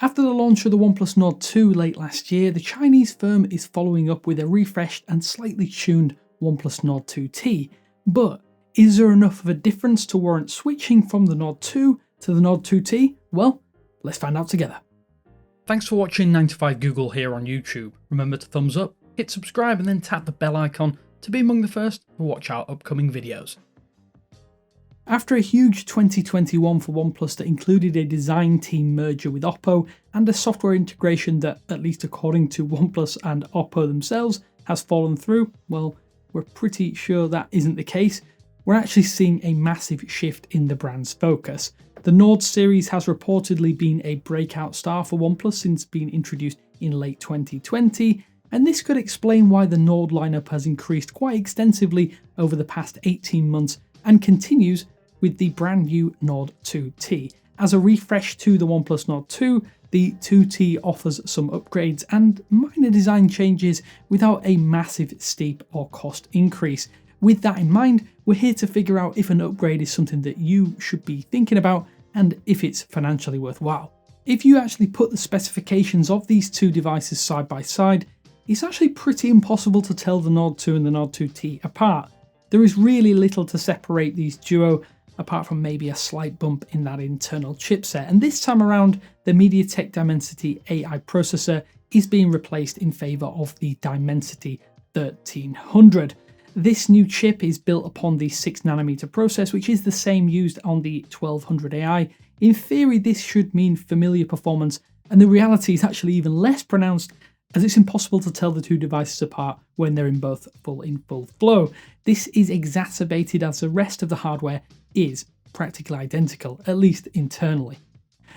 After the launch of the OnePlus Nord 2 late last year, the Chinese firm is following up with a refreshed and slightly tuned OnePlus Nord 2T. But is there enough of a difference to warrant switching from the Nord 2 to the Nord 2T? Well, let's find out together. Thanks for watching 9to5Google here on YouTube. Remember to thumbs up, hit subscribe and then tap the bell icon to be among the first to watch our upcoming videos. After a huge 2021 for OnePlus that included a design team merger with Oppo and a software integration that, at least according to OnePlus and Oppo themselves, has fallen through, well, we're pretty sure that isn't the case. We're actually seeing a massive shift in the brand's focus. The Nord series has reportedly been a breakout star for OnePlus since being introduced in late 2020, and this could explain why the Nord lineup has increased quite extensively over the past 18 months and continues with the brand new Nord 2T. As a refresh to the OnePlus Nord 2, the 2T offers some upgrades and minor design changes without a massive steep or cost increase. With that in mind, we're here to figure out if an upgrade is something that you should be thinking about and if it's financially worthwhile. If you actually put the specifications of these two devices side by side, it's actually pretty impossible to tell the Nord 2 and the Nord 2T apart. There is really little to separate these duo, apart from maybe a slight bump in that internal chipset. And this time around, the MediaTek Dimensity AI processor is being replaced in favour of the Dimensity 1300. This new chip is built upon the 6nm process, which is the same used on the 1200 AI. In theory, this should mean familiar performance, and the reality is actually even less pronounced, as it's impossible to tell the two devices apart when they're in full flow. This is exacerbated as the rest of the hardware is practically identical, at least internally.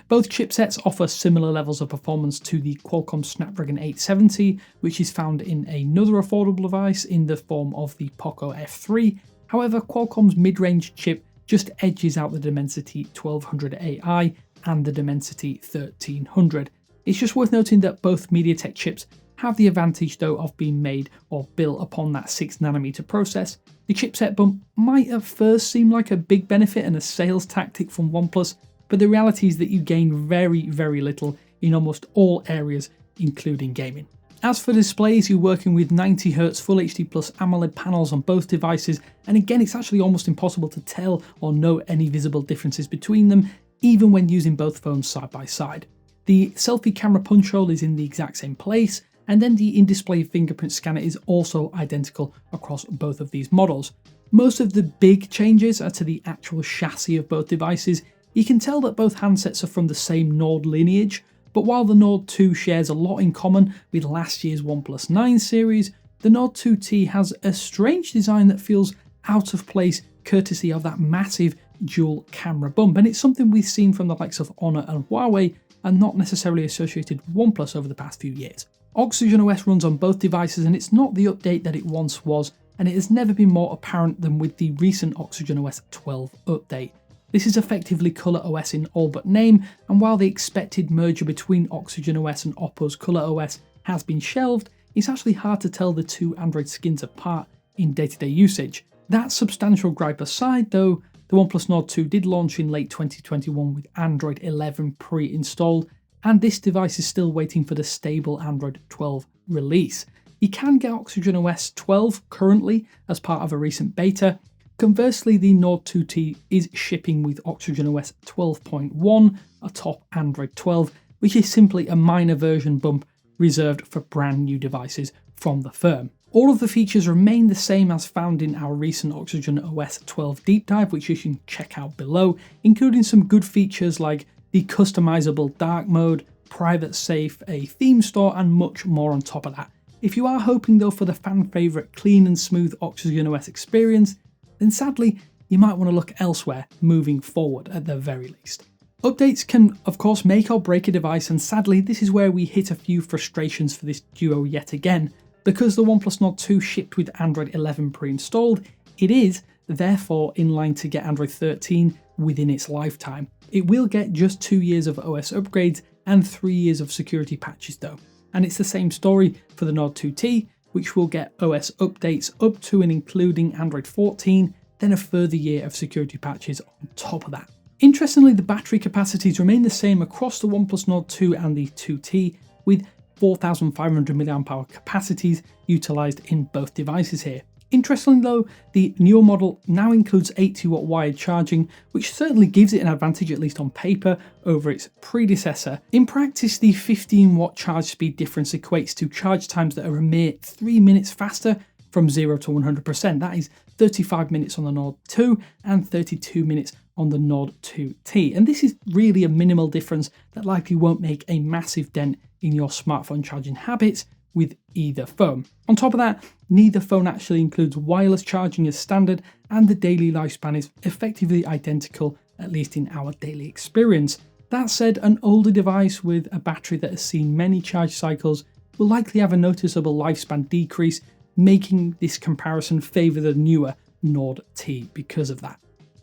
Both chipsets offer similar levels of performance to the Qualcomm Snapdragon 870, which is found in another affordable device in the form of the Poco F3. However, Qualcomm's mid-range chip just edges out the Dimensity 1200 AI and the Dimensity 1300. It's just worth noting that both MediaTek chips have the advantage though of being made or built upon that 6nm process. The chipset bump might at first seem like a big benefit and a sales tactic from OnePlus, but the reality is that you gain very, very little in almost all areas, including gaming. As for displays, you're working with 90Hz Full HD Plus AMOLED panels on both devices, and again it's actually almost impossible to tell or know any visible differences between them, even when using both phones side by side. The selfie camera punch hole is in the exact same place, and then the in-display fingerprint scanner is also identical across both of these models. Most of the big changes are to the actual chassis of both devices. You can tell that both handsets are from the same Nord lineage, but while the Nord 2 shares a lot in common with last year's OnePlus 9 series, the Nord 2T has a strange design that feels out of place courtesy of that massive dual camera bump, and it's something we've seen from the likes of Honor and Huawei and not necessarily associated with OnePlus over the past few years. OxygenOS runs on both devices and it's not the update that it once was, and it has never been more apparent than with the recent OxygenOS 12 update. This is effectively ColorOS in all but name, and while the expected merger between OxygenOS and Oppo's ColorOS has been shelved, it's actually hard to tell the two Android skins apart in day-to-day usage. That substantial gripe aside though, the OnePlus Nord 2 did launch in late 2021 with Android 11 pre-installed, and this device is still waiting for the stable Android 12 release. You can get OxygenOS 12 currently as part of a recent beta. Conversely, the Nord 2T is shipping with OxygenOS 12.1 atop Android 12, which is simply a minor version bump reserved for brand new devices from the firm. All of the features remain the same as found in our recent OxygenOS 12 deep dive, which you can check out below, including some good features like the customizable dark mode, private safe, a theme store, and much more on top of that. If you are hoping though for the fan favourite clean and smooth OxygenOS experience, then sadly you might want to look elsewhere moving forward at the very least. Updates can of course make or break a device, and sadly this is where we hit a few frustrations for this duo yet again. Because the OnePlus Nord 2 shipped with Android 11 pre-installed, it is therefore in line to get Android 13 within its lifetime. It will get just 2 years of OS upgrades and 3 years of security patches though. And it's the same story for the Nord 2T, which will get OS updates up to and including Android 14, then a further year of security patches on top of that. Interestingly, the battery capacities remain the same across the OnePlus Nord 2 and the 2T, with 4500 mAh capacities utilised in both devices here. Interestingly though, the newer model now includes 80-watt wired charging, which certainly gives it an advantage, at least on paper, over its predecessor. In practice, the 15-watt charge speed difference equates to charge times that are a mere 3 minutes faster from 0 to 100%. That is 35 minutes on the Nord 2 and 32 minutes on the Nord 2T. And this is really a minimal difference that likely won't make a massive dent in your smartphone charging habits with either phone. On top of that, neither phone actually includes wireless charging as standard, and the daily lifespan is effectively identical, at least in our daily experience. That said, an older device with a battery that has seen many charge cycles will likely have a noticeable lifespan decrease, making this comparison favour the newer Nord T because of that.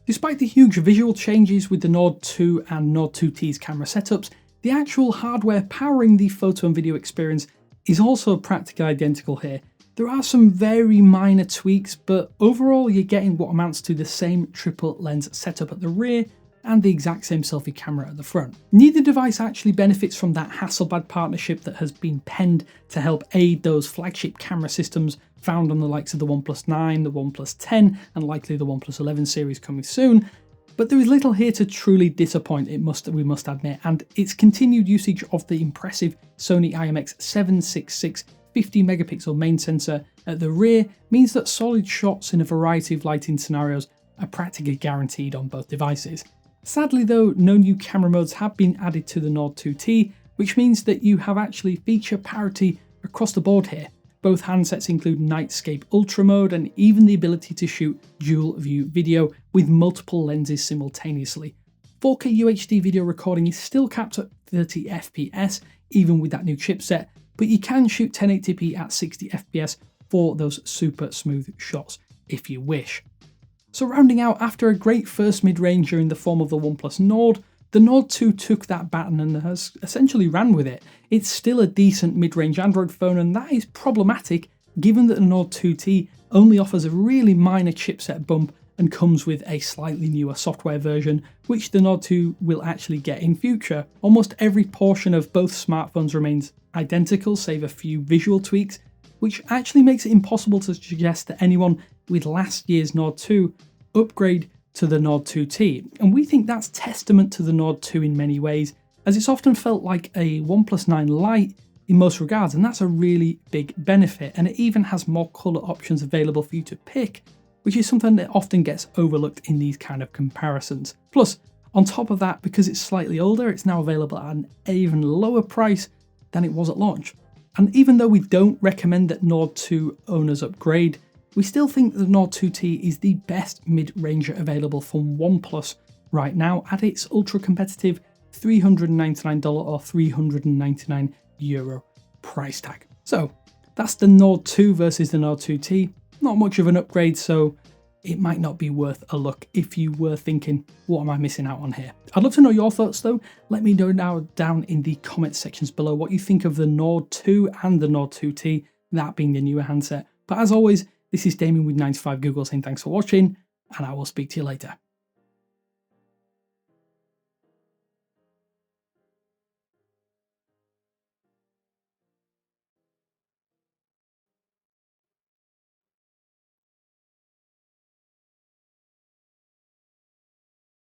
Despite the huge visual changes with the Nord 2 and Nord 2T's camera setups, the actual hardware powering the photo and video experience is also practically identical here. There are some very minor tweaks, but overall you're getting what amounts to the same triple lens setup at the rear and the exact same selfie camera at the front. Neither device actually benefits from that Hasselblad partnership that has been penned to help aid those flagship camera systems found on the likes of the OnePlus 9, the OnePlus 10, and likely the OnePlus 11 series coming soon. But there is little here to truly disappoint, we must admit, and its continued usage of the impressive Sony IMX766 50 megapixel main sensor at the rear means that solid shots in a variety of lighting scenarios are practically guaranteed on both devices. Sadly though, no new camera modes have been added to the Nord 2T, which means that you have actually feature parity across the board here. Both handsets include Nightscape Ultra mode and even the ability to shoot dual view video with multiple lenses simultaneously. 4K UHD video recording is still capped at 30 FPS even with that new chipset, but you can shoot 1080p at 60 FPS for those super smooth shots if you wish. So rounding out, after a great first mid-ranger in the form of the OnePlus Nord, the Nord 2 took that baton and has essentially ran with it. It's still a decent mid-range Android phone, and that is problematic given that the Nord 2T only offers a really minor chipset bump and comes with a slightly newer software version, which the Nord 2 will actually get in future. Almost every portion of both smartphones remains identical, save a few visual tweaks, which actually makes it impossible to suggest that anyone with last year's Nord 2 upgrade to the Nord 2T, and we think that's testament to the Nord 2 in many ways, as it's often felt like a OnePlus 9 Lite in most regards, and that's a really big benefit, and it even has more colour options available for you to pick, which is something that often gets overlooked in these kind of comparisons. Plus, on top of that, because it's slightly older, it's now available at an even lower price than it was at launch. And even though we don't recommend that Nord 2 owners upgrade, we still think the Nord 2T is the best mid-ranger available from OnePlus right now at its ultra-competitive $399 or €399 price tag. So that's the Nord 2 versus the Nord 2T. Not much of an upgrade, so it might not be worth a look if you were thinking, what am I missing out on here? I'd love to know your thoughts though. Let me know now down in the comment sections below what you think of the Nord 2 and the Nord 2T, that being the newer handset. But as always, this is Damien with 95Google saying thanks for watching, and I will speak to you later.